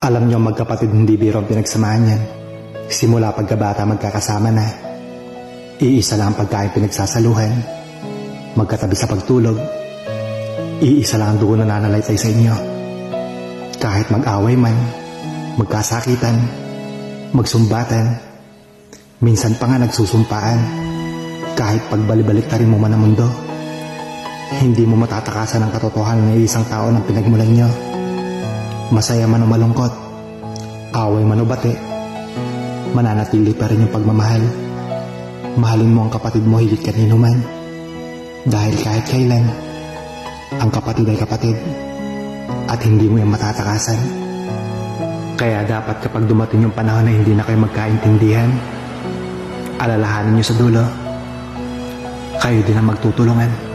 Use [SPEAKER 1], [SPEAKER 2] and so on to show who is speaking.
[SPEAKER 1] Alam niyo magkapatid hindi biro ang pinagsamahan yan. Simula pagkabata magkakasama na. Iisa lang ang pagkain pinagsasaluhan. Magkatabi sa pagtulog. Iisa lang ang dugo na nanalaysay sa inyo. Kahit mag-away man, magkasakitan, magsumbatan, minsan pa nga nagsusumpaan. Kahit pagbalibalik-tarin mo man ang mundo, hindi mo matatakasan ang katotohanan ng isang tao ng pinagmulan nyo. Masaya man o malungkot, away man o bati, mananatili pa rin yung pagmamahal. Mahalin mo ang kapatid mo higit kanino man. Dahil kahit kailan, ang kapatid ay kapatid at hindi mo yung matatakasan. Kaya dapat kapag dumating yung panahon na hindi na kayo magkaintindihan, alalahanin nyo sa dulo, kayo din ang magtutulungan.